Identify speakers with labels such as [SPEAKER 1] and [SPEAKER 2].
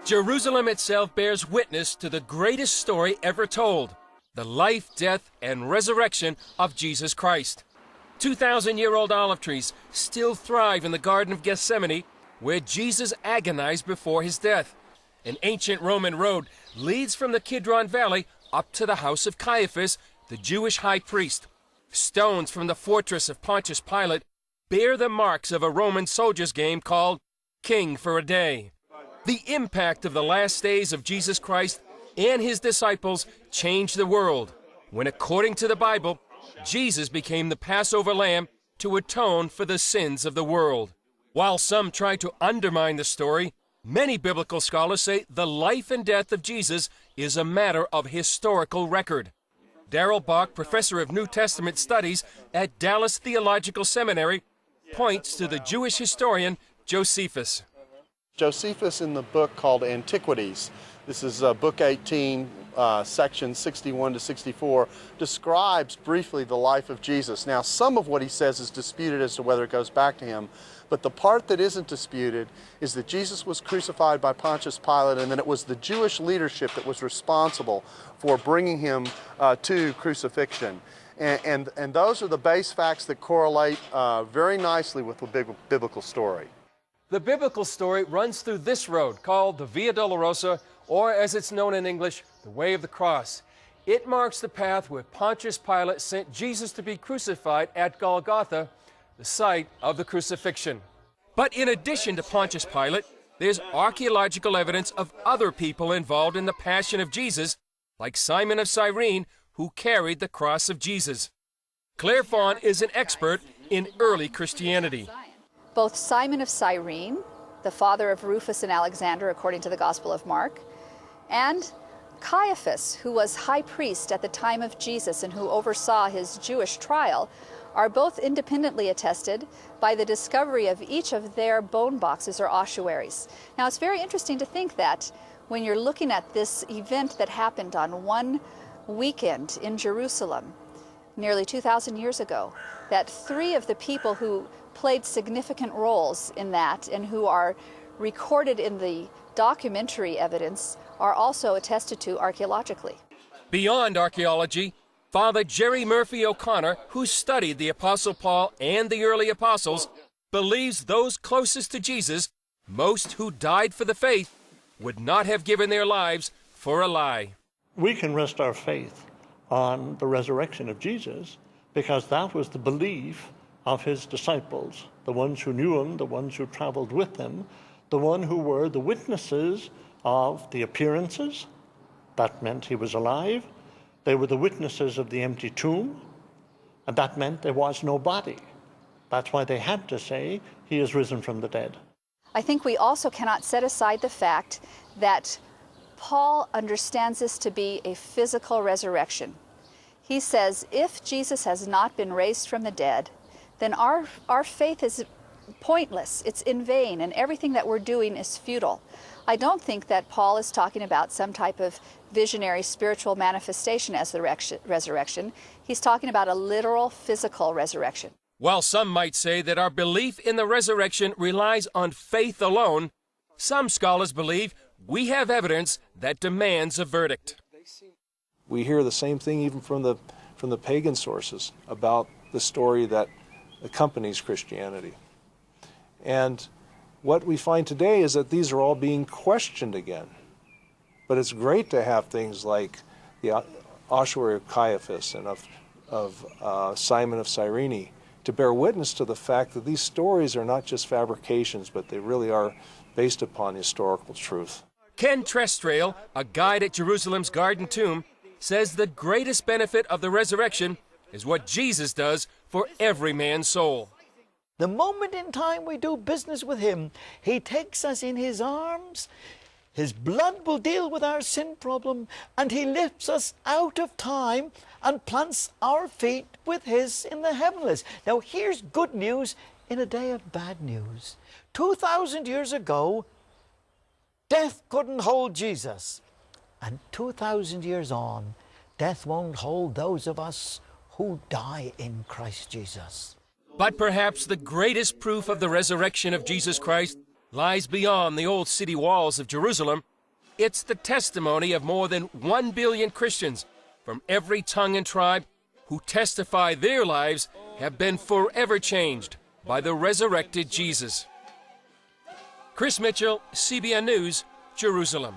[SPEAKER 1] Jerusalem itself bears witness to the greatest story ever told, the life, death, and resurrection of Jesus Christ. 2,000-year-old olive trees still thrive in the Garden of Gethsemane, where Jesus agonized before his death. An ancient Roman road leads from the Kidron Valley up to the house of Caiaphas, the Jewish high priest. Stones from the fortress of Pontius Pilate bear the marks of a Roman soldier's game called King for a Day. The impact of the last days of Jesus Christ and his disciples changed the world when, according to the Bible, Jesus became the Passover lamb to atone for the sins of the world. While some try to undermine the story, many biblical scholars say the life and death of Jesus is a matter of historical record. Darrell Bach, professor of New Testament studies at Dallas Theological Seminary, points to the Jewish historian Josephus.
[SPEAKER 2] Josephus, in the book called Antiquities, this is book 18, section 61 to 64, describes briefly the life of Jesus. Now, some of what he says is disputed as to whether it goes back to him, but the part that isn't disputed is that Jesus was crucified by Pontius Pilate, and then it was the Jewish leadership that was responsible for bringing him to crucifixion. And those are the base facts that correlate very nicely with the biblical story.
[SPEAKER 1] The biblical story runs through this road called the Via Dolorosa, or as it's known in English, the Way of the Cross. It marks the path where Pontius Pilate sent Jesus to be crucified at Golgotha, the site of the crucifixion. But in addition to Pontius Pilate, there's archaeological evidence of other people involved in the passion of Jesus, like Simon of Cyrene, who carried the cross of Jesus. Claire Fawn is an expert in early Christianity.
[SPEAKER 3] Both Simon of Cyrene, the father of Rufus and Alexander, according to the Gospel of Mark, and Caiaphas, who was high priest at the time of Jesus and who oversaw his Jewish trial, are both independently attested by the discovery of each of their bone boxes or ossuaries. Now, it's very interesting to think that when you're looking at this event that happened on one weekend in Jerusalem, nearly 2,000 years ago, that three of the people who played significant roles in that and who are recorded in the documentary evidence are also attested to archaeologically.
[SPEAKER 1] Beyond archaeology, Father Jerry Murphy O'Connor, who studied the Apostle Paul and the early apostles, believes those closest to Jesus, most who died for the faith, would not have given their lives for a lie.
[SPEAKER 4] We can rest our faith on the resurrection of Jesus because that was the belief of his disciples, the ones who knew him, the ones who traveled with him, the one who were the witnesses of the appearances. That meant he was alive. They were the witnesses of the empty tomb, and that meant there was no body. That's why they had to say, he is risen from the dead.
[SPEAKER 3] I think we also cannot set aside the fact that Paul understands this to be a physical resurrection. He says, if Jesus has not been raised from the dead, then our faith is pointless, it's in vain, and everything that we're doing is futile. I don't think that Paul is talking about some type of visionary spiritual manifestation as the resurrection. He's talking about a literal physical resurrection.
[SPEAKER 1] While some might say that our belief in the resurrection relies on faith alone, some scholars believe we have evidence that demands a verdict.
[SPEAKER 5] We hear the same thing even from the pagan sources about the story that accompanies Christianity. And what we find today is that these are all being questioned again. But it's great to have things like the ossuary of Caiaphas and of Simon of Cyrene to bear witness to the fact that these stories are not just fabrications, but they really are based upon historical truth.
[SPEAKER 1] Ken Trestrail, a guide at Jerusalem's Garden Tomb, says the greatest benefit of the resurrection is what Jesus does for every man's soul.
[SPEAKER 6] The moment in time we do business with him, he takes us in his arms, his blood will deal with our sin problem, and he lifts us out of time and plants our feet with his in the heavenlies. Now here's good news in a day of bad news. 2,000 years ago, death couldn't hold Jesus. And 2,000 years on, death won't hold those of us who die in Christ Jesus.
[SPEAKER 1] But perhaps the greatest proof of the resurrection of Jesus Christ lies beyond the old city walls of Jerusalem It's the testimony of more than 1 billion Christians from every tongue and tribe who testify their lives have been forever changed by the resurrected Jesus. Chris Mitchell, CBN News, Jerusalem.